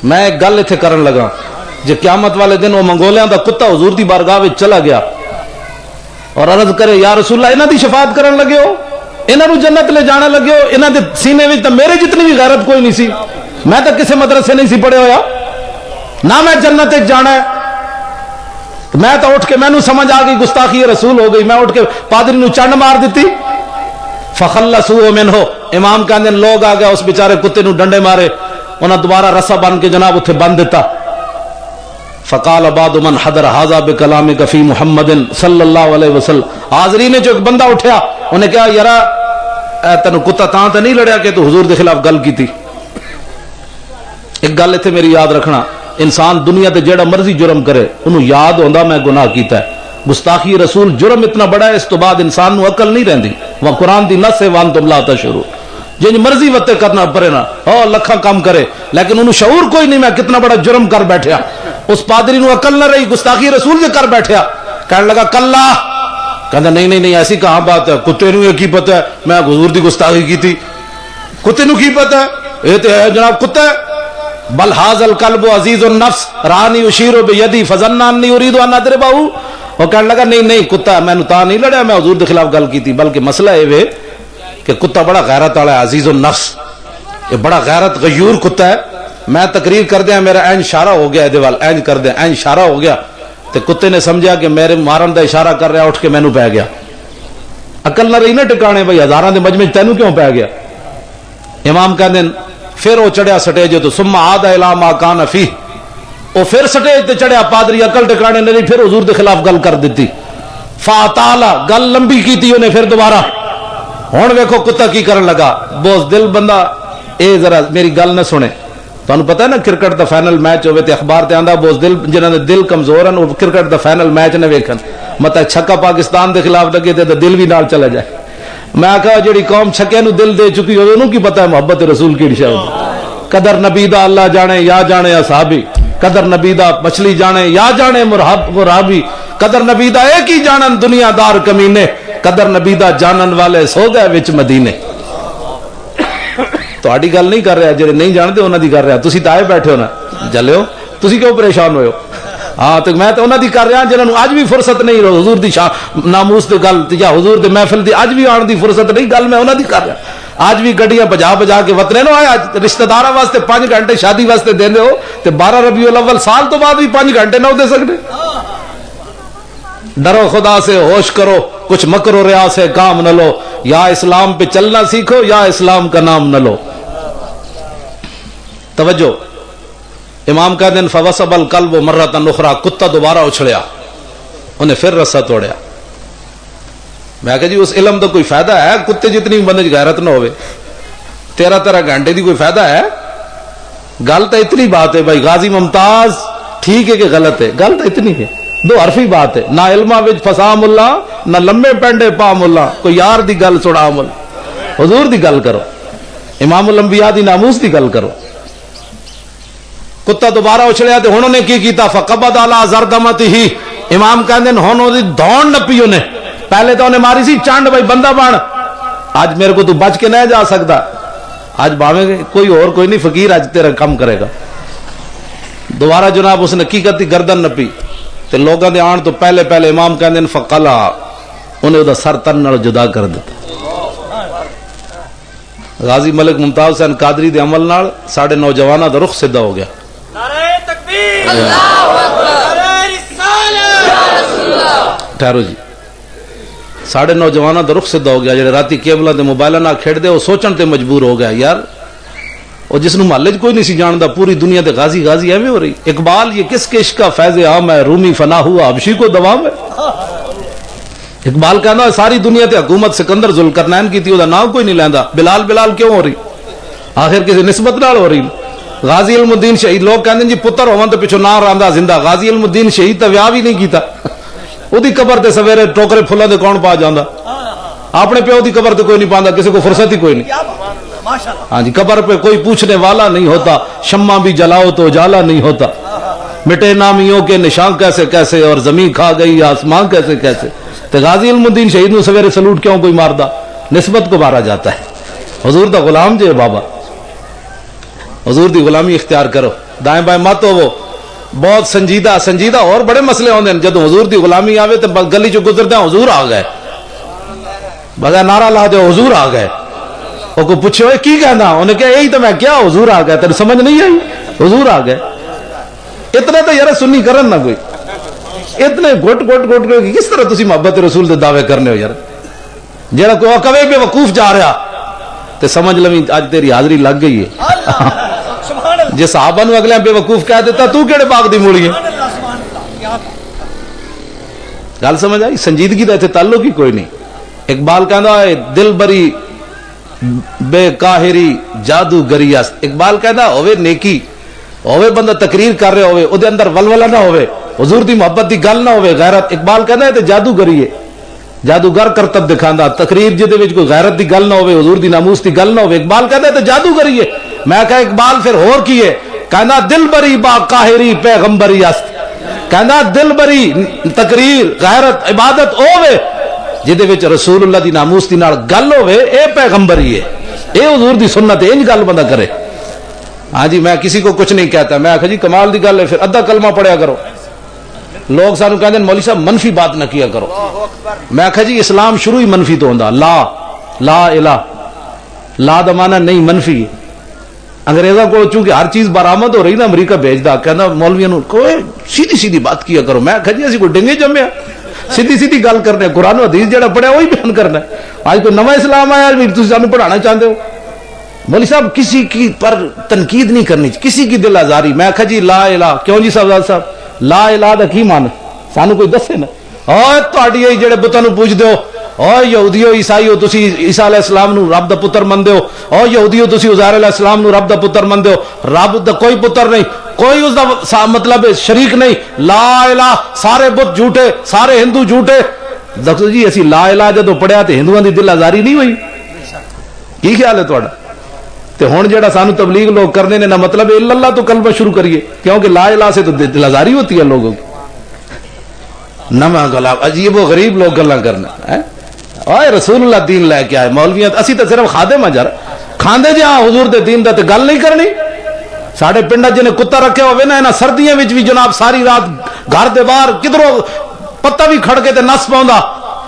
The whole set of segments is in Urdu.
میں ایک گل اتنے کرن لگا جے قیامت والے دن وہ منگولیاں دا کتا حضور دی بارگاہ وچ چلا گیا اور عرض کرے یا رسول اللہ انہاں دی شفاعت کرن لگے ہو، انہاں نو جنت لے جانا لگے ہو، انہاں دے سینے وچ تے میرے جتنی بھی غیرت کوئی نہیں سی، میں تو کسے مدرسے نہیں سی پڑھے ہویا، نہ میں جنت وچ جانا ہے۔ میں تو اٹھ کے مینوں سمجھ آ گئی گستاخی رسول ہو گئی، میں اٹھ کے پادری نو چنڈ مار دیتی، فخلصوا منہ، امام کہندے لوگ آ گئے اس بیچارے کتے نو ڈنڈے مارے، انہاں دوبارہ رسا بن کے جناب اتنے بن دیتا۔ فقال بعض من حضر هذا بکلامک فی محمد صلی اللہ علیہ وسلم، حاضرین جو ایک بندہ اٹھیا انہیں کہا یارا تینوں کتا تاں تے نہیں لڑیا کہ تو حضور دے خلاف گل کیتی۔ ایک گل اتنے میری یاد رکھنا، انسان دنیا تے جیڑا مرضی جرم کرے انہوں یاد ہوندا میں گناہ کیتا ہے، گستاخی رسول جرم اتنا بڑا ہے اس تو بعد انسان نو عقل نہیں رہندی، وہ قرآن دی نص ہے وانتم لا تشعرون، جن مرضی وتے کرنا پڑے نا لکھاں کام کرے لیکن انہوں شعور کوئی نہیں میں کتنا بڑا جرم کر بیٹھیا۔ اس پادری نو عقل نہ رہی، گستاخی رسول سے کر بیٹھیا، کہنے لگا کلا، کہندا نہیں ایسی کہاں بات ہے، کتے نو یہ کی پتہ ہے میں حضور دی گستاخی کی تھی، کتے نو کی پتہ ہے یہ تے ہے جناب کتا ہے، بل ھذا الکلب عزیز النفس رانی اشیر بیدی فظن انی اريد ان اضربہ، وہ کہنے لگا نہیں کتا میں تا نہیں لڑیا میں حضور دے خلاف گل کی تھی، بلکہ مسئلہ یہ ہے کہ کتا بڑا غیرت والا ہے، عزیز النفس، یہ بڑا غیرت غیور کتا ہے، میں تقریر کر دیا میرا این اشارہ ہو گیا دے وال این کر دیا این اشارہ ہو گیا تے کتے نے سمجھا کہ میرے مارن دا اشارہ کر رہا، اٹھ کے مینوں پی گیا، عقل نہ رہی نا ٹکانے بھائی ہزاراں دے مجمع تینوں کیوں پی گیا۔ امام کہندے پھر وہ چڑھیا سٹیج تو ثم عاد الی ما کان فیہ، وہ پھر سٹیج تے چڑھیا، پادری عقل ٹکانے نہیں پھر حضور دے خلاف گل کر دیتی، فاطالا گل لمبی کیتی انہیں پھر دوبارہ۔ ہن ویکھو کتا کی کرن لگا، بوز دل بندہ اے ذرا میری گل نہ سنے، تانوں پتہ ہے نا کرکٹ دا فائنل میچ ہوئے تے اخبار تے آندا بوز دل جنہاں دے دل کمزور ہیں وہ کرکٹ دا فائنل میچ نہ ویکھن، مطلب چھکا پاکستان دے خلاف لگے تے دل بھی نال چلا جائے۔ میں کہا جڑی قوم چھکے نو دل دے چکی ہوئے انہوں کی پتہ ہے محبت رسول کی رشا ہوگی، قدر نبی دا اللہ جانے یا جانے اصحابی، قدر نبی دا مچھلی جانے یا جانے مرابی، قدر نبی دا ایک ہی جانن دنیا دار کمینے، قدر نبی دا جانن والے سو گئے وچ مدینے۔ تہاڈی گل نہیں کر رہا، جڑے نہیں جانتے انہاں دی کر رہا، تسی تے آئے بیٹھے ہو نا جلے ہو، تسی کیوں پریشان ہوئے ہو؟ ہاں تو میں تو انہاں دی کر رہا جنہاں نوں اج بھی فرصت نہیں حضور دی ناموس تے گل یا حضور دے محفل دی اج بھی آن دی فرصت نہیں، گل میں انہاں دی کر رہا۔ آج بھی گڈیاں بجا کے وطنے نو آئے، رشتہ داراں واسطے 5 گھنٹے شادی واسطے دیندے ہو تے 12 ربیع الاول سال تو بعد بھی 5 گھنٹے نہ دے سکتے۔ ڈرو خدا سے، ہوش کرو، کچھ مکر و ریا سے کام نہ لو، یا اسلام پہ چلنا سیکھو یا اسلام کا نام نہ لو۔ توجہ، امام کا دن فوسب القلب مرۃ اخرى، کتا دوبارہ اچھڑیا، انہیں پھر رسا توڑیا۔ میں کہا جی اس علم تو کوئی فائدہ ہے؟ کتے جتنی بندے غیرت نہ ہوئے، 13 گھنٹے دی کوئی فائدہ ہے؟ گل تو اتنی بات ہے بھائی، غازی ممتاز ٹھیک ہے کہ غلط ہے، گل تو اتنی ہے، 2 حرفی بات ہے، نہ علمہ وچ فسا ملا نہ لمبے پینڈے پا ملا، کوئی یار دی گل سڑا مل، حضور دی گل کرو، امام الانبیاء دی ناموس دی گل کرو۔ کتا دوبارہ اچھڑیا تے ہن نے کی کیتا، فقبض علی زردمتہ، امام کہندے ہن دی دھون نپی انہیں، پہلے تو انہیں ماری سی چانڈ بھائی بندہ بن، آج میرے کو تو بچ کے نہیں جا سکتا، آج باویں کوئی اور کوئی نہیں فقیر آج تیرا کم کرے گا۔ دوبارہ جناب اس نے کی کرتی، گردن نپی تے لوگاں دے آن تو پہلے امام کہندے فقلا، انہیں دا سر تن نال جدا کر دیتا۔ غازی ملک ممتاز حسین قادری دے عمل نال ساڈے نوجواناں دا رخ سیدھا ہو گیا۔ نعرہ تکبیر، اللہ اکبر، نعرہ رسالت یا رسول اللہ۔ ٹھہرو جی، ساڈے نوجواناں دا رخ سیدھا ہو گیا، جڑے راتی کیبلاں تے موبائلاں نال کھیڈدے وہ سوچن تے مجبور ہو گیا یار، وہ جس نوں محلے کوئی نہیں سی جاندا پوری دنیا تے غازی ایویں ہو رہی۔ اقبال یہ کس کے عشق کا فیض عام ہے، رومی فنا ہوا حبشی کو دوام ہے۔ اقبال کہنا ساری دنیا تے حکومت سکندر ذوالقرنین کی تھی، وہ نام کوئی نہیں لیندا، بلال کیوں ہو رہی؟ آخر کسی نسبت نال ہو رہی۔ غازی علم الدین شہید، لوگ کہندے جی پتر ہون تے پیچھے نہ رہندا زندہ، غازی علم الدین شہید تے ویاہ بھی نہیں کیتا، اودی قبر تے سویرے ٹوکرے پھلاں دے کون پا جاندا؟ اپنے پیو دی قبر تے کوئی نہیں پاندا، کسی کو فرصت ہی کوئی نہیں۔ ہاں جی، قبر پہ کوئی پوچھنے والا نہیں ہوتا، شمع بھی جلاؤ تو اجالا نہیں ہوتا، مٹے نامیوں کے نشان کیسے کیسے اور زمین کھا گئی آسمان کیسے کیسے۔ تو غازی علم الدین شہید نو سویرے سلوٹ کیوں کوئی ماردا؟ نسبت کو مارا جاتا ہے، حضور دا غلام جے بابا۔ حضور دی غلامی اختیار کرو, دائیں بائیں مت ہوو. بہت سنجیدہ اور بڑے مسئلے ہوندے ہیں. جدو حضور دی غلامی آوے تو گلی چ گزردا حضور آ گئے, بغیر نعرہ لا دے حضور آ گئے. وہ کو پوچھو کی کہنا, انہیں کہا یہی تو میں کیا حضور آ گئے, تیرے سمجھ نہیں آئی, حضور آ گئے. اتنے تو یار سنی کرن نہ کوئی, اتنے گھٹ کے کس طرح تسی محبت رسول دے دعوے کرنے ہو یار. جڑا کوئی کہے بے وقوف جا رہا تے سمجھ لویں اج تیری حاضری لگ گئی ہے. جے صحابہ نو اگلے بے وقوف کہہ دیتا تو کیڑے باغ دی موڑی ہے. گل سمجھ آئی, سنجیدگی دا ایتھے تعلق ہی کوئی نہیں. اقبال کہندا ہے دل بری بے قاہری جادوگری است. اقبال کہندا ہوے نیکی ہوے بندہ تقریر کر رہے ہوے او دے اندر ولولہ نہ ہوے, حضور دی محبت دی گل نہ ہوے, غیرت. اقبال کہندا ہے تے جادوگری ہے, جادوگر کرتب دکھاندا. تقریر جدے وچ کوئی غیرت دی گل نہ ہوے, حضور دی ناموس دی گل نہ ہوے, اقبال کہندا ہے تے جادوگری ہے. میں کہا اقبال پھر اور کی ہے, کہندا دل بری با قاہری پیغمبری است. کہندا دل بری تقریر غیرت عبادت ہوے جدے وچ رسول اللہ دی ناموس دی نال گل ہوے, اے پیغمبری ہے, اے حضور دی سنت ہے. انج گل بندہ کرے. ہاں جی میں کسی کو کچھ نہیں کہتا, میں آخا جی کمال دی گل ہے, پھر ادھا کلمہ پڑھیا کرو. لوگ سانو کہتے ہیں مولوی صاحب منفی بات نہ کیا کرو. میں آخا جی اسلام شروع ہی منفی تو ہوندا, لا الہ, لا دا معنی نہیں منفی. انگریزوں کو چونکہ ہر چیز برآمد ہو رہی نا, امریکہ بھیجدا, کہنا مولویوں نو کوئی سیدھی بات کیا کرو. میں آخا جی اسی کوئی ڈنگے جمیا, سیدھی گل کرنے, قرآن و حدیث جڑا پڑھیا وہی بیان کرنا ہے. آج کوئی نواں اسلام آیا تسی سانو پڑھانا چاہتے ہو. مولوی صاحب کسی کی پر تنقید نہیں کرنی, کسی کی دل آزاری. میں آخا جی لا الہ کیوں جی صاحب لا الہ دا کی مان سانو کوئی دسے نا. اوے تہاڈی جڑے بتاں نو پوجدے ہو, اوے یہودیو عیسائیو تسی عیسی علیہ السلام نو رب دا پتر مندے ہو, او یہودیو تسی عزیر علیہ السلام نو رب دا پتر مندے ہو. رب دا کوئی پتر نہیں, کوئی اس دا مطلب شریک نہیں. لا الہ سارے بت جھوٹے, سارے ہندو جھوٹے. دسو جی اسی لا الہ جدو پڑھیا تے ہندوؤں دی دل آزاری نہیں ہوئی؟ کی خیال ہے تہاڈا؟ تے ہن جڑا سانو تبلیغ لوگ کرنے نے نا مطلب الا اللہ تو کلمہ شروع کریے, کیونکہ لا الہ سے تو دل آزاری ہوتی ہے لوگوں کی. نواں گلا عجیب و غریب لوگ گلاں کرنا ہے. اوے رسول اللہ دین لے کے آئے, مولویاں اسی تے صرف خادم ہاں یار, کھاندے جی ہاں حضور دے دین دا تے گل نہیں کرنی. ساڈے پنڈا جنے کتا رکھے ہوئے نا, انہاں سردیاں وچ بھی جناب ساری رات گھر دے باہر کدھروں پتہ بھی کھڑ کے تے نس پاوندا,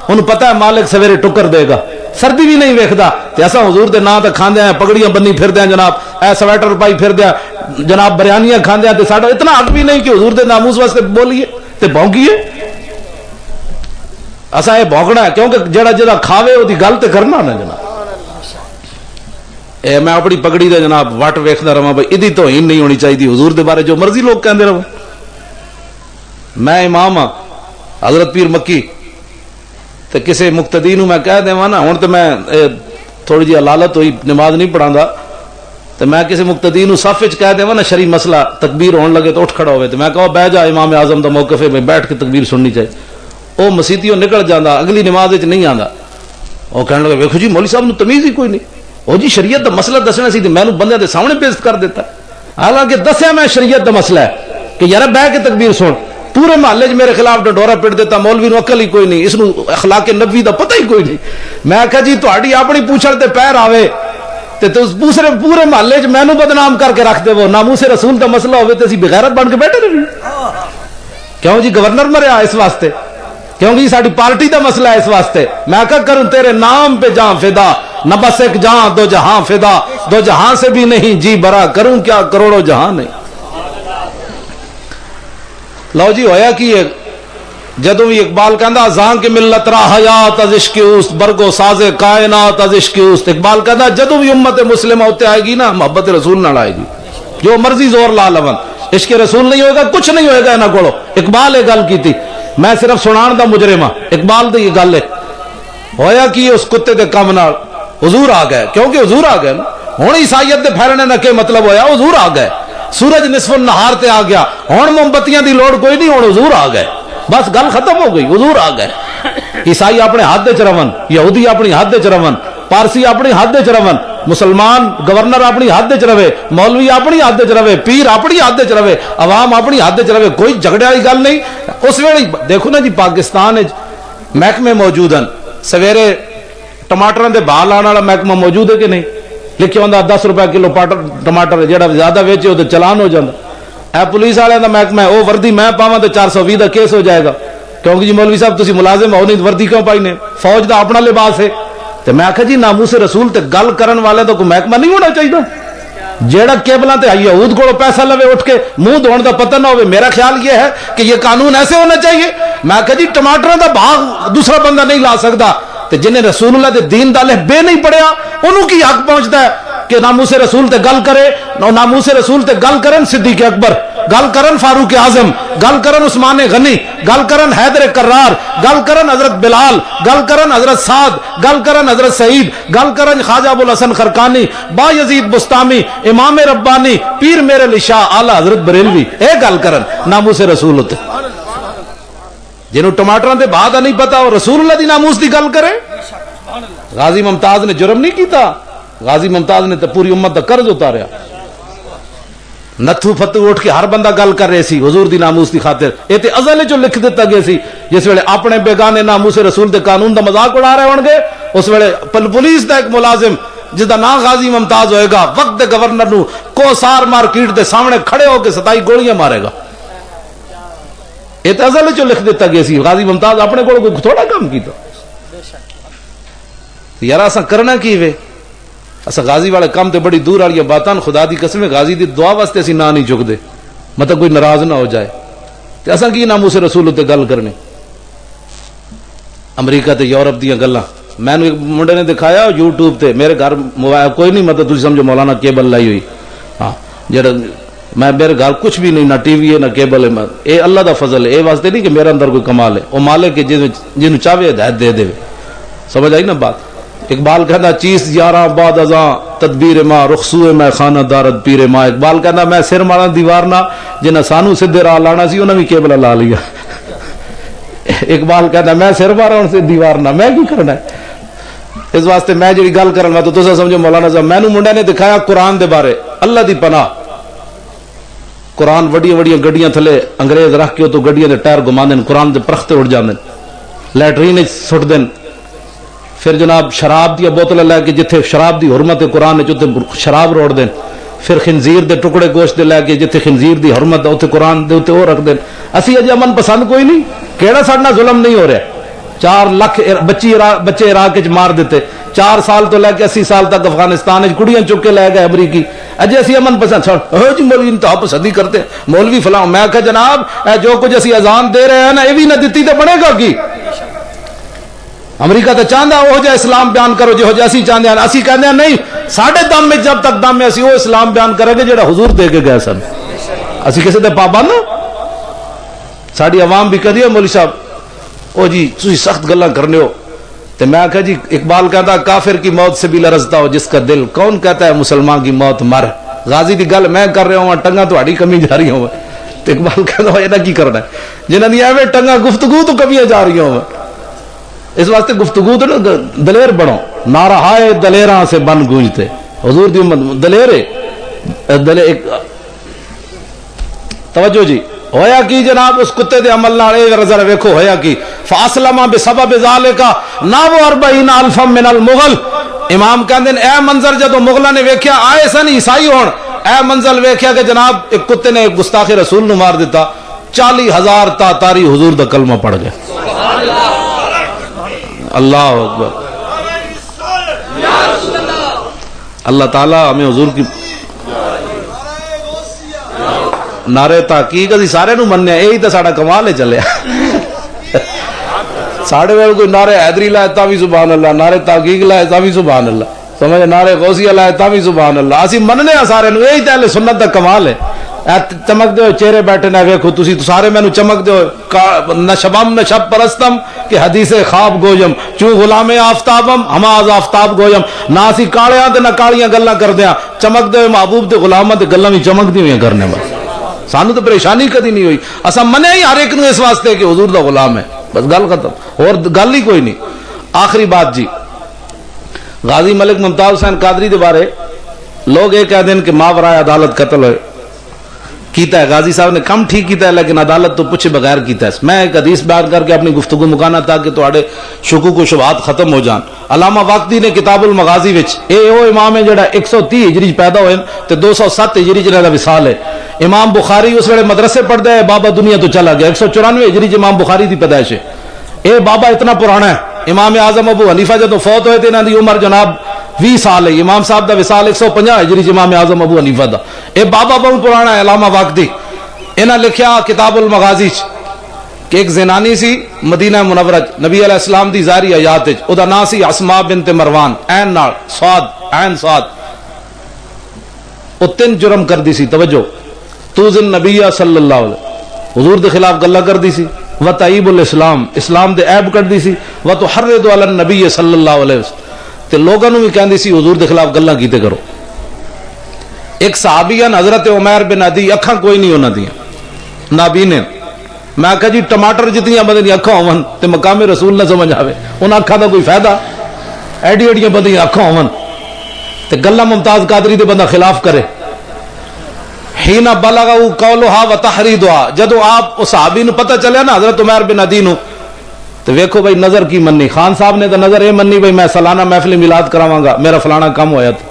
انہوں پتہ ہے مالک سویرے ٹکر دے گا, سردی بھی نہیں ویکھدا. تے اساں حضور دے نام تے کھاندے ہیں, پگڑیاں بنی پھردے ہیں جناب, اے سویٹر پائی پھردے ہیں جناب, بریانیاں کھاندے ہیں. تے ساڈا اتنا حق بھی نہیں کہ حضور دے ناموس واسطے بولیے تے بھونکیے. اساں یہ بھونکنا ہے کیونکہ جڑا کھاوے او دی گل تے کرنا نا جناب. اے میں اپنی پگڑی دے جناب وٹ ویکھدا رہاں بھائی ادی توہین نہیں ہونی چاہیے. حضور دے بارے جو مرضی لوگ کہندے رہو. میں امام ہاں حضرت پیر مکی, تے کسے مقتدی نو میں کہہ دیواں نا, ہن تے میں تھوڑی جی حلالت ہوئی نماز نہیں پڑھاندا, تے میں کسے مقتدی نو صف وچ کہہ دیواں نا شرعی مسئلہ, تکبیر ہون لگے تو اٹھ کھڑا ہوئے, تے میں کہو بیٹھ جا امام اعظم دا موقف ہے, میں بیٹھ کے تکبیر سننی چاہیے. او مسیتیوں نکل جاندا, اگلی نماز وچ نہیں آندا. او کہنے لگا ویکھو جی مولوی صاحب نو تمیز ہی کوئی نہیں, او جی شریعت دا مسئلہ دسنا سی تے مینوں بندے دے سامنے پیش کر دیتا. حالانکہ دسیا میں شریعت دا مسئلہ ہے کہ یار بیٹھ کے تکبیر سن. پورے محلے میرے خلاف ڈنڈورا پٹ دیتا, مولوی نو عقل ہی کوئی نہیں, اس نو اخلاق نبوی دا پتہ ہی کوئی نہیں. میں کہا جی تہاڈی اپنی پوچھڑ تے پیر آوے تے دوسرے پورے محلے چ مینوں بدنام کر کے رکھ دے, وہ ناموس رسول دا مسئلہ ہوے تے اسی بغیرت بن کے بیٹھے رہی. کیوں جی گورنر مریا اس واسطے, کیونکہ یہ ساری پارٹی دا مسئلہ ہے اس واسطے. میں کہا کروں تیرے نام پہ جان فدا, نہ بس ایک جہاں دو جہاں فدا, دو جہاں سے بھی نہیں جی برا, کروں کیا کروڑوں جہاں نہیں. لو جی ہویا کی جدو بھی اقبال کہندا ازاں کے ملت را حیات از عشق اوست, برگو ساز کائنات از عشق اوست. اقبال کہندا جدو بھی امت مسلمہ ہوتے آئے گی نا محبت رسول نہ آئے گی, جو مرضی زور لا لون, عشق رسول نہیں ہوئے گا, کچھ نہیں ہوئے گا نہ کولو. اقبال یہ گل کی تھی, میں صرف سنان دا مجرم ہاں. اقبال دی یہ گل ہے. ہویا کی اس کتے دے کام نال حضور آ گئے, کیونکہ حضور آ گئے نا. ہن عیسائیت دے پھیرنے دا کی مطلب ہویا, حضور آ گئے. سورج نصف النہار تے آ گیا, ہن موم بتیاں دی لوڑ کوئی نہیں, ہن حضور آ گئے. بس گل ختم ہو گئی, حضور آ گئے. عیسائی اپنے ہاتھ وچ رون, یہودی اپنی ہاتھ وچ رون, پارسی اپنی ہاتھ وچ رون, مسلمان گورنر اپنی ہاتھ وچ رہے, مولوی اپنی ہاتھ وچ رہے, پیر اپنی ہاتھ وچ رہے, عوام اپنی ہاتھ وچ رہے, کوئی جھگڑے والی گل نہیں. اس ویلے دیکھو نا جی پاکستان محکمے موجود ہیں, سویرے ٹماٹراں دے بھا لانے والا محکمہ موجود ہے کہ نہیں؟ لکھے ہوتا 10 روپے کلو ٹماٹر، جہاں زیادہ ویچے وہ چلان ہو جاتا. اے پولیس والے کا محکمہ ہے، وہ وردی میں پاواں تو 420 کا کیس ہو جائے گا، کیونکہ جی مولوی صاحب تسی ملازم ہو نہیں وردی کیوں پائی نے، فوج دا اپنا لباس ہے. تو میں آخیا جی ناموس رسول تے گل کرن والے تو کوئی محکمہ نہیں ہونا چاہیے، جیڑا کیبلاں تے یہود کو پیسہ لوے اٹھ کے منہ دھونے دا پتہ نہ ہوئے. میرا خیال یہ ہے کہ یہ قانون ایسے ہونا چاہیے. میں آخیا جی ٹماٹر دا بھاگ دوسرا بندہ نہیں لا سکتا، تے جنہیں رسول اللہ دے دین دا بے نہیں پڑھیا انہوں کی حق پہنچتا ہے کہ ناموس رسول تے گل کرے. ناموس رسول تے گل کرن صدیق اکبر، گل کرن فاروق اعظم، گل کرن عثمان غنی، گل کرن حیدر کرار، گل کرن حضرت بلال، گل کرن حضرت سعد، گل کرن حضرت سعید، گل کرن خواجہ ابو الحسن خرقانی، با یزید بستامی، امام ربانی، پیر میرے علی شاہ، اعلی حضرت بریلوی، اے گل کرن ناموس رسول ہوتے. جنہوں ٹماٹروں دے بعد نہیں پتا وہ رسول اللہ دی ناموس دی گل کرے. غازی ممتاز نے جرم نہیں کیتا، غازی ممتاز نے تو پوری امت دا قرض اتاریا. نتھو فتو اٹھ کے ہر بندہ گل کر رہے سی حضور دی ناموس دی خاطر. یہ تے ازل جو لکھ دیتا گیا سی، جس ویلے اپنے بیگانے ناموس رسول دے قانون دا مذاق اڑا رہے ہون گے، اس ویلے پولیس دا ایک ملازم جس دا نام غازی ممتاز ہوئے گا وقت دے گورنر نو کوسار مارکیٹ دے سامنے کھڑے ہو کے 27 گولیاں مارے گا. یہ تے ازل جو لکھ دیتا گیا سی. غازی ممتاز اپنے کو تھوڑا کام کیتا. یار اساں کرنا کی وے، اسا غازی والے کام تے بڑی دور والی باتاں. خدا دی قسم غازی دی دعا واسطے اسی نہ نہیں چکدے، مطلب کوئی ناراض نہ ہو جائے. تے اساں کی ناموس رسول تے گل کرنی. امریکہ تے یورپ دیاں گلاں میں نے ایک منڈے نے دکھایا یوٹیوب تے، میرے گھر موبائل کوئی نہیں، مطلب تسی سمجھو مولانا کیبل لائی ہوئی. ہاں جڑا میں میرے گھر کچھ بھی نہیں، نہ ٹی وی ہے نہ کیبل ہے. اے اللہ دا فضل ہے، اے واسطے نہیں کہ میرے اندر کوئی کمال ہے. وہ مالک ہے جنوں چاہے ہدایت دے دے. سمجھ آئی نا بات. اقبال کہنا چیز یاراں بعد ازاں تدبیر ماں رخصوئے میں خانہ دارت پیر ماں. اقبال کہنا میں سر مارا دیوار نہ، جنہیں سانو سدھے راہ لانا سی انہیں بھی کیبل لا لیا. اقبال کہنا میں سر مارا ان سے دیوار نہ، میں کی کرنا ہے. اس واسطے میں جڑی گل کرنا تو تسا سمجھو مولانا صاحب میں منڈے نے دکھایا قرآن دے بارے. اللہ دی پناہ قرآن وڈیاں وڈیاں گڈیاں تھلے انگریز رکھ کے تو گڈیاں دے ٹائر گھما دین، قرآن دے پرختے اڑ جاندے، لیٹرین سٹ دین. پھر جناب شراب دی بوتل لے کے جتھے شراب دی حرمت قرآن ہے شراب روڑ دین. پھر خنزیر دے ٹکڑے گوشت دے لے کے جتھے خنزیر دی حرمت ہے اوتھے قرآن دے اوتے او رکھ دین. اسی اجے امن پسند کوئی نہیں، کیڑا ساڈا ظلم نہیں ہو رہا. 4 لاکھ بچے عراق وچ مار دیتے. 4 سال تو لے کے 80 سال تک افغانستان وچ کڑیاں چک کے لے گئے امریکی. اجے اسی امن پسند چھوڑ جی مولوی انتہا پسندی کرتے مولوی فلاں. میں کہ جناب جو کچھ اسی اذان دے رہے ہیں نا یہ بھی نہ دتی تو بنے گا کی. امریکہ تو چاہتا وہ جا اسلام بیان کرو جو جا اسی چاہتے ہیں. اسی کہتے ہیں نہیں ساڑھے دم میں جب تک دم میں اسی وہ اسلام بیان کریں گے جڑا حضور دے کے گئے سن. اسی کسی دے پابند ساری عوام بھی کہتی ہے مولوی صاحب او جی تسی سخت گلاں کرنے ہو. تو میں کہا جی اقبال کہتا کافر کی موت سے بھی لرزتا ہو جس کا دل، کون کہتا ہے مسلمان کی موت مر. غازی دی گل میں کر رہا ہوں ٹنگا تہاڈی کمی جا رہی ہوں. تو اقبال کہتا یہ کی کرنا ہے جنہاں دی ایویں ٹنگا گفتگو تو کمیاں جا رہی ہوں. اس واسطے گفتگو تو دلیر بنو. نعرہ ہائے دلیراں سے بن گونجتے. حضور دی امت دلیر ہے. توجہ جی ہویا کی جناب اس کتے دے عمل نال اے ذرا ویکھو ہویا کی. فاسلم بسبب ذالک ناو 40,000 من المغل. امام کہندے اے منظر جدو مغلاں نے ویکھیا آئے سن عیسائی ہون، اے منظر ویکھیا کہ جناب ایک کتے نے گستاخ رسول نو مار دیتا. 40,000 تاتاری حضور دا کلمہ پڑھ گئے. اللہ اکبر. اللہ تعالیٰ ہمیں حضور کی نعرے تحقیق اسی سارے نو مننے یہی تو ساڈا کمال ہے چلیا. ساڈے ویل کوئی نعرے حیدری لائے تا بھی سبحان اللہ، نعرے تحقیق لائے تا بھی سبحان اللہ، سمجھ نعرے غوثیہ لائے تا بھی سبحان اللہ. اسی مننے ہیں سارے نو، یہی تو اہل سنت دا کمال ہے. چمک دے چہرے بیٹھے نہ ویکھو تسی سارے مینوں چمک دے نہ شبم نہ شب پرستم کہ حدیث خواب گویم چوں غلام آفتابم ہما از آفتاب گویم. نہ اسی کالیاں تے نہ کالیاں گلاں کردیاں، چمک دے محبوب تے غلاماں تے گلاں وی چمک دی ہوئی کرنے بس. سانو تو پریشانی کدی نہیں ہوئی. اساں منے ہی ہر ایک نو اس واسطے کہ حضور دا غلام ہے، بس گل ختم، اور گل ہی کوئی نہیں. آخری بات جی غازی ملک ممتاز حسین قادری دے بارے لوگ یہ کہہ دیں کہ ماورائے عدالت قتل ہوئے. کیتا ہے غازی صاحب نے کم ٹھیک کیتا ہے لیکن عدالت تو پوچھے بغیر کیتا ہے. میں ایک حدیث بیان کر کے اپنی گفتگو مکانا تاکہ تواڈے شکوک و شبہات ختم ہو جان. علامہ واقدی نے کتاب المغازی وچ اے او امام ہے جڑا 130 ہجری پیدا ہوئے تے 207 ہجری جنہاں دا وصال ہے. امام بخاری اس ویلے مدرسے پڑھدا ہے, بابا دنیا تو چلا گیا. 194 ہجری امام بخاری دی پیدائش ہے. اے بابا اتنا پرانا ہے. امام اعظم ابو حنیفہ جدوں فوت ہوئے تے انہاں دی عمر جناب 20 سال ہے. امام صاحب دا وصال 150 ہجری امام اعظم ابو حنیفہ دا. اے بابا بہت پرانا ہے علامہ واقدی. انہاں لکھیا کتاب المغازی کہ ایک زنانی سی مدینہ منورہ نبی علیہ السلام دی ظاہری حیات وچ, او دا نام سی اسماء بنت مروان, عین نال صاد عین صاد. او 3 جرم کردی سی. توجہ, توزن نبی صلی اللہ علیہ حضور دے خلاف گلاں کردی سی, وتعیب الاسلام اسلام دے عیب کردی سی, وتحرض علی النبی صلی اللہ علیہ وسلم تے لوگاں نوں وی کہندی سی حضور دے خلاف گلاں کیتے کرو. ایک صحابی ہیں حضرت عمیر بن عدی, اکھاں کوئی نہیں انہاں دیاں, نابین. میں کہا جی ٹماٹر جتنی بندے دی اکھاں ہون تے مقام رسول نہ سمجھ آوے, انہاں اکھاں دا کوئی فائدہ؟ ایڈی ایڈیاں بندے دی اکھاں ہون تے گلاں ممتاز قادری دے بندہ خلاف کرے. حین بلغ قولھا وتحریدھا, جدوں آپ اس صحابی نو پتہ چلیا نا حضرت عمیر بن عدی نو, تو ویکھو بھائی نظر کی منی. خان صاحب نے تو نظر یہ منی بھائی میں سالانہ محفل میلاد کراواں گا, میرا فلانا کم ہویا تھا.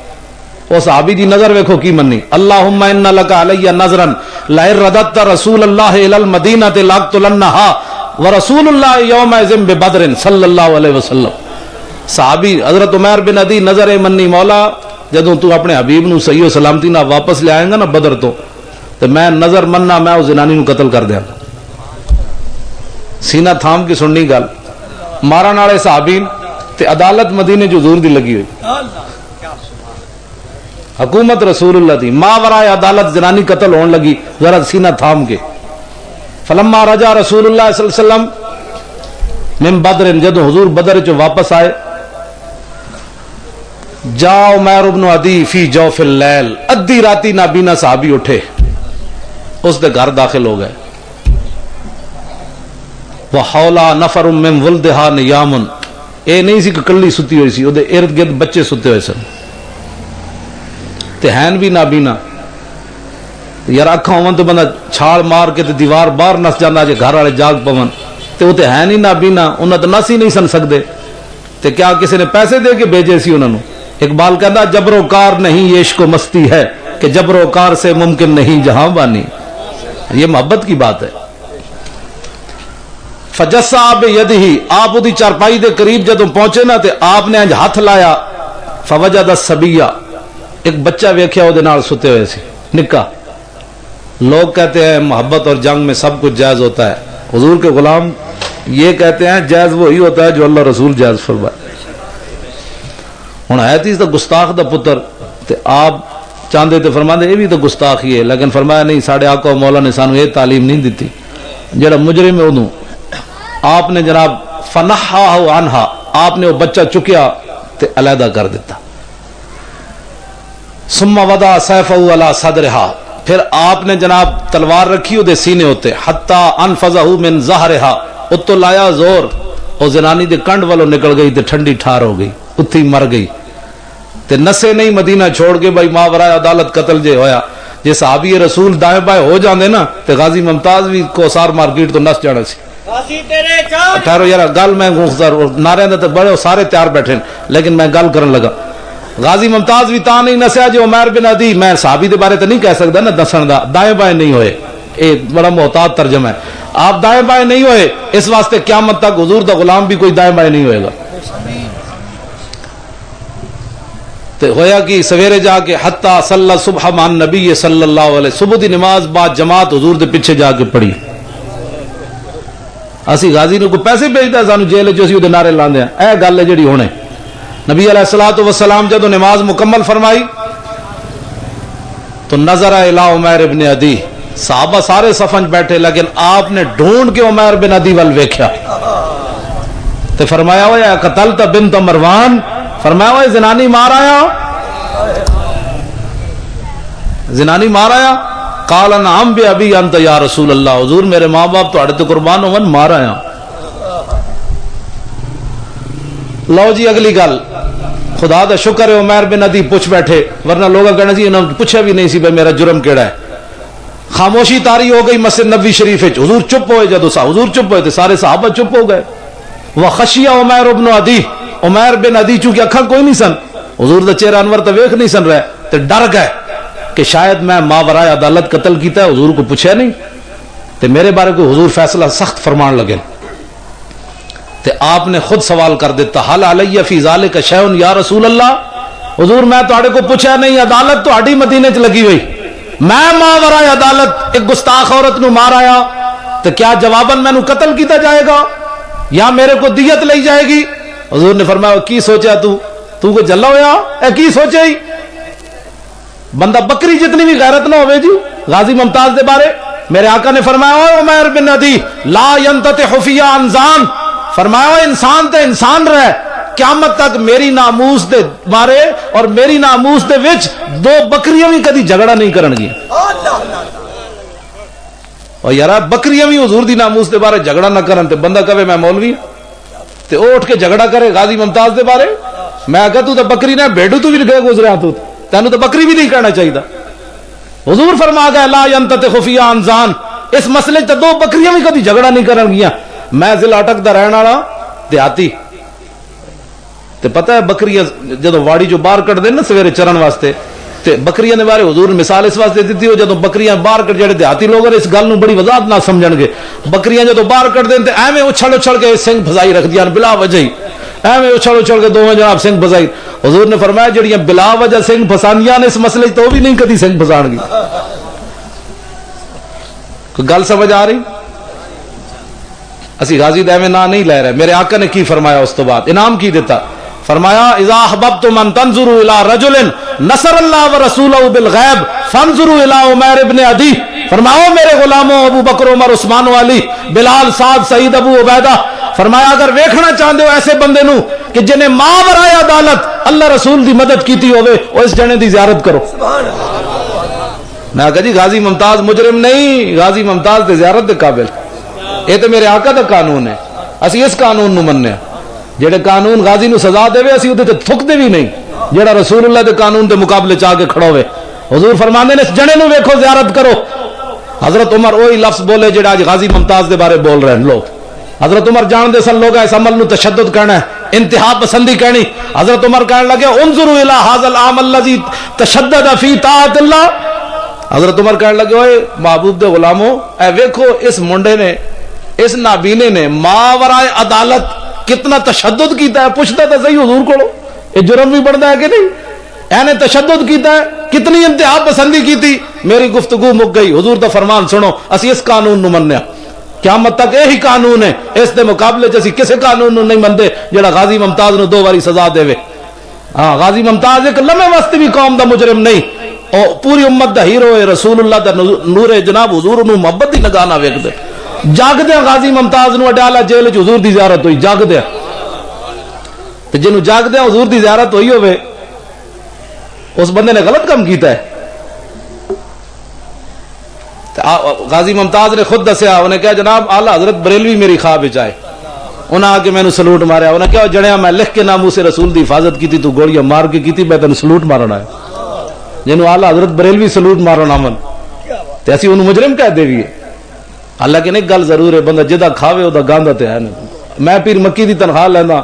وہ صحابی دی نظر ویکھو کی منی. اللہم ان لک علی نظرا لئن رددت رسول اللہ الی المدینہ لاقتلنھا ورسول اللہ یومئذ ببدر صلی اللہ علیہ وسلم. صحابی حضرت عمیر بن عدی نظر منی, مولا جدوں تو اپنے حبیب نو صحیح و سلامتی نہ واپس لے آئے گا نا بدر تو میں نظر مننا میں اس زنانی نو قتل کر دیاں گا. سینہ تھام کے سننی گل. مارن والے صحابین تے عدالت مدینے جو حضور دی لگی ہوئی, حکومت رسول اللہ دی, ماورائے عدالت زنانی قتل ہون لگی. ذرا سینہ تھام کے. فلما رجع رسول اللہ صلی اللہ علیہ وسلم من بدر, جدو حضور بدر چ واپس آئے, جا عمیر بن عدی فی جوف اللیل, ادھی راتی نابینا صحابی اٹھے, اس دے گھر داخل ہو گئے. وحولا نفر من ولدہا نیام, اے نہیں سی کہ کلی ستی ہوئی سی, او دے ارد گرد بچے ستے ہوئے سن تے ہین بھی نابینا. یار اکھاں ہون تو بندہ چھال مار کے تے دیوار باہر نس جانا, جے گھر والے جاگ پون تے او تے ہے نہیں نابینا, انہاں تے نس ہی نہیں سن سکدے. تے کیا کسی نے پیسے دے کے بھیجے سی انہاں نو؟ اقبال کہتا جبر و کار نہیں یہ عشق و مستی ہے کہ جبر و کار سے ممکن نہیں جہاں بانی. یہ محبت کی بات ہے. فجسا بیدہی, آپ دی چارپائی دے قریب جدوں پہنچے نا تے آپ نے ہاتھ لایا, فوجد الصبیہ, ایک بچہ ویکھیا او دے نال ستے ہوئے سی نکا. لوگ کہتے ہیں محبت اور جنگ میں سب کچھ جائز ہوتا ہے. حضور کے غلام یہ کہتے ہیں جائز وہی ہوتا ہے جو اللہ رسول جائز فرمائے. ہوں ہے تیس تو گستاخ دا پتر, تے آپ چاہتے تے فرماندے یہ بھی تو گستاخی ہے, لیکن فرمایا نہیں, ساڈے آقا و مولا نے سانو یہ تعلیم نہیں دیتی. جڑا مجرم ہے ادوں آپ نے جناب فنحاہ عنہا, آپ نے وہ بچہ چکیا تے علیحدہ کر دیتا. ثم وضع سیفہ علی صدرہا, پھر آپ نے جناب تلوار رکھی دے سینے ہوتے, حتی انفذہ من ظہرہا, اتو لایا زور, وہ زنانی دے کنڈ والوں نکل گئی تے ٹھنڈی ٹھار ہو گئی, اتھی مر گئی. تے نسے نہیں مدینہ چھوڑ کے بھائی ماورائے عدالت قتل جے ہویا. جے صحابی رسول دائیں بائیں ہو جاندے نا تے غازی ممتاز بھی کوسار مارکیٹ تو نس جانا سی. ٹھہرو یار گل میں نعرے دے تے بڑے سارے تیار بیٹھے, لیکن میں گل کرن لگا. غازی ممتاز بھی تا نہیں نسیا جو عمیر بن عدی, میں صحابی دے بارے تے نہیں کہہ سکدا نا دسن دا, دائیں بائیں نہیں ہوئے. اے بڑا محتاط ترجمہ ہے. آپ دائیں بائیں نہیں ہوئے, اس واسطے قیامت تک حضور دا غلام بھی کوئی دائیں بائیں نہیں ہوئے گا. تے ہویا کہ سویرے جا کے حتی صلی صبح مع النبی صلی اللہ علیہ, صبح دی نماز بعد جماعت حضور دے پیچھے جا کے پڑھی. اسی غازی نو کو پیسے بھیجدا سانو جیل جو اسی او دے نعرے لاندے ہیں. اے گل ہے جڑی ہونے. نبی علیہ الصلوۃ والسلام جدوں نماز مکمل فرمائی تو نظر الی عمیر ابن عدی, صحابہ سارے صفن بیٹھے, لیکن آپ نے ڈھونڈ کے عمیر بن عدی ول ویکھیا تے فرمایا ہوا قتلت بنت مروان, فرمایا ہوا زنانی مار آیا, زنانی مار آیا. قال نعم بابی انت یا رسول اللہ, حضور میرے ماں باپ تو تے قربان ہون, مار آیا. لو جی اگلی گل, خدا دا شکر ہے عمیر بن عدی پوچھ بیٹھے, ورنہ لوگ کہنا سی انہوں نے پوچھا بھی نہیں سی بھائی میرا جرم کیڑا ہے. خاموشی تاری ہو گئی مسجد نبوی شریف وچ، حضور چپ ہوئے، جدو حضور چپ ہوئے تو سارے صحابہ چپ ہو گئے. وخشیہ عمیر بن عدی، عمیر بن عدی چونکہ اکھاں کوئی نہیں سن، حضور دا چہرہ انور تو ویکھ نہیں سن رہے، تے ڈر گئے کہ شاید میں ماورائے عدالت قتل کیتا ہے، حضور کو پوچھا نہیں تے میرے بارے کو حضور فیصلہ سخت فرمان لگے. تے آپ نے خود سوال کر دیتا، حل علیہ فی ذالک شیء یا رسول اللہ، حضور میں تہاڈے کو پوچھا نہیں، عدالت تہاڈی مدینے چ لگی ہوئی، میں ماورائے عدالت ایک گستاخ عورت نو مار آیا تو کیا جواباً میں نو قتل کیتا جائے گا یا میرے کو دیت لئی جائے گی؟ حضور نے فرمایا کی سوچا تو کو جلا ہویا اے کی سوچے ہی بندہ بکری جتنی بھی غیرت نہ ہوئے جی. غازی ممتاز دے بارے میرے آقا نے فرمایا اے عمیر بن عدی لا ينتطح فی انزان، فرمایا انسان تے انسان رہے قیامت تک میری ناموس دے مارے اور میری ناموس دے وچ دو بکریاں بھی کدی جھگڑا نہیں کرن گی. اور یار بکریاں بھی حضور دی ناموس دے بارے جھگڑا نہ کرن تے بندہ کہے میں مولوی تے اٹھ کے جھگڑا کرے غازی ممتاز دے بارے. میں کہا تو بکری نہ بھیڑو تو بھی گئے گزریا تو تینوں تو بکری بھی نہیں کہنا چاہیے. حضور فرما گئے لا ينتطح فی انزان، اس مسئلے تے دو بکریاں بھی کدی جھگڑا نہیں کرن گیاں. میں ضلع اٹک دا رہن والا دیہاتی تے پتہ ہے بکریاں جدو واڑی جو باہر کٹ دے نا سویرے چرن واسطے تے بکریاں دے بارے حضور نے مثال اس واسطے دیتی ہو جدو بکریاں باہر کٹ جڑے دیہاتی لوگ اس گل نو بڑی وضاحت نہ سمجھن گے. بکریاں جدو باہر کٹ دین تے ایویں اچھل اچھل کے سنگ پھسائی رکھ دیاں بلا وجہ ہی، ایویں اچھل اچھل کے دوویں جناب سنگ پھسائی. حضور نے فرمایا جڑیاں بلا وجہ سنگ پھساندیاں نے اس مسئلے تو بھی نہیں کدی سنگ پھسان گی. کوئی گل سمجھ آ رہی؟ اسی غازی دے میں نہ نہیں لے رہے. میرے آقا نے کی فرمایا اس تو بعد انعام کی دیتا، فرمایا اذا احببتم ان تنظروا الى رجل نصر اللہ ورسولہ بالغیب فانظروا الى عمیر ابن عدی. فرماؤ میرے غلاموں ابو بکر عمر عثمان علی بلال سعد سعید ابو عبیدہ، فرمایا اگر ویکھنا چاہتے ہو ایسے بندے نو کہ جنہیں ماورائے عدالت اللہ رسول دی مدد کیتی ہوئے اس جنے دی زیارت کرو. میں کہا جی غازی ممتاز مجرم نہیں، غازی ممتاز دے زیارت دے قابل. یہ تو میرے آقا دا قانون ہے، اسی اس قانون نو مننے جڑے قانون غازی نو سزا دے اسی اودے تے تھک دے بھی نہیں جڑا رسول اللہ دے قانون دے مقابلے چاہ کے کھڑا ہوئے. حضور فرماندے نے اس جنے نو ویکھو زیارت کرو. حضرت عمر وہی لفظ بولے جڑا آج غازی ممتاز دے بارے بول رہے ہیں لوگ. حضرت عمر جان دے سن لوگ اس عمل نو تشدد کرنا ہے، انتہا پسندی کرنی. حضرت عمر کہنے لگے انظروا الى هذا العمل الذي تشدد فی طاعت اللہ. حضرت عمر کہنے لگے اوئے محبوب دے غلاموں اے ویکھو اس منڈے نے اس نابینے نے ماورائے عدالت کتنا تشدد کیتا ہے. پوچھتا تو صحیح حضور کو یہ جرم بھی بڑھتا ہے کہ نہیں؟ اینے تشدد کیتا ہے، کتنی انتہا پسندی کیتی. میری گفتگو مک گئی. حضور دا فرمان سنو، اسی اس قانون نو مننے قیامت تک یہی قانون ہے. اس دے مقابلے چ اسی کسے قانون نو نہیں مندے جڑا غازی ممتاز نو دو باری سزا دے. ہاں غازی ممتاز ایک لمحے واسطے بھی قوم دا مجرم نہیں، اور پوری امت دا ہیرو ہے، رسول اللہ دا نور ہے. جناب حضور نو محبت دی نگاہ نہ ویکھ دے. جاگ دیا غازی ممتاز نو اڈیالہ جیل چ حضور دی زیارت ہوئی. جاگ دیا تے جنوں جاگ دیا حضور دی زیارت ہوئی ہوئے اس بندے نے غلط کام کیتا ہے. غازی ممتاز نے خود دسیا، انہیں کہا جناب اعلی حضرت بریلوی میری خواب وچ آئے، انہیں آ کے میں نے سلوٹ ماریا. انہیں کہا جڑیا میں لکھ کے ناموں سے رسول دی حفاظت کی تو گولیاں مار کے کی میں تینوں سلوٹ مارنا ہے. جنوں اعلی حضرت بریلوی سلوٹ مارنا من تے اسی انہوں مجرم کہہ دے بھی. حالانکہ ایک گل ضرور ہے، بندہ جدا کھاوے او دا گاندا تے ہے نا. میں پیر مکی دی تنخواہ لینا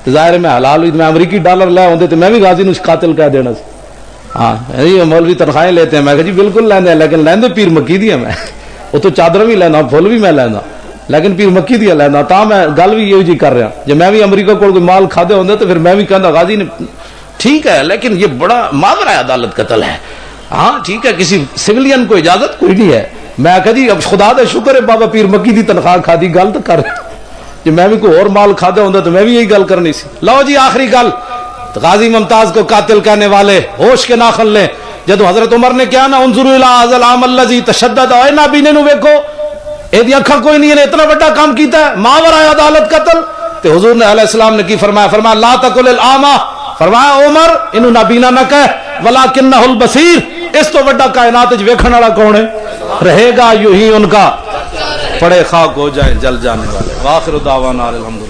تے ظاہر ہے میں حلال ہوئی، میں امریکی ڈالر لے ہوندے تے میں بھی غازی نو قاتل کہہ دینا سی. ہاں یہ مولوی تنخواہیں لیتے ہیں. میں کہا جی بالکل لیندے ہیں، لیکن لیندے پیر مکی دی میں وہ تو چادر بھی لینا پھول بھی میں لینا، لیکن پیر مکی دی لینا. تا میں گل بھی یہ جی کر رہا جی میں بھی امریکہ کو کوئی مال کھادے ہوندے تو پھر میں بھی کہنا غازی نے ٹھیک ہے لیکن یہ بڑا ماورائے عدالت قتل ہے. ہاں ٹھیک ہے کسی سویلین کو اجازت کوئی نہیں ہے. میں کہا جی اب خدا دا شکر ہے بابا پیر مکی دی تنخواہ کھا دی گل تو کر جی میں بھی کوئی اور مال کھادا ہوندا تو میں بھی یہی گل کرنی سی. لو جی آخری گل، غازی ممتاز کو قاتل کہنے والے ہوش کے ناخن لیں. جدو حضرت عمر نے کیا نا انظروا الی ھذا العمل الذی تشدد، اے نابینے نو ویکھو ایدی اکھاں کوئی نہیں، نے اتنا بڑا کام کیتا ہے ماورائے عدالت قتل. تے حضور نے علیہ السلام نے کی فرمایا؟ فرمایا لا تقل الاعمى، فرمایا عمر انہوں نابینا نہ کہہ ولکنہ البصیر، اس تو بڑا کائنات وچ ویکھن والا کون ہے؟ رہے گا یوں ہی ان کا پڑے خاک ہو جائے جل جانے والے. وآخر دعوانا الحمدللہ.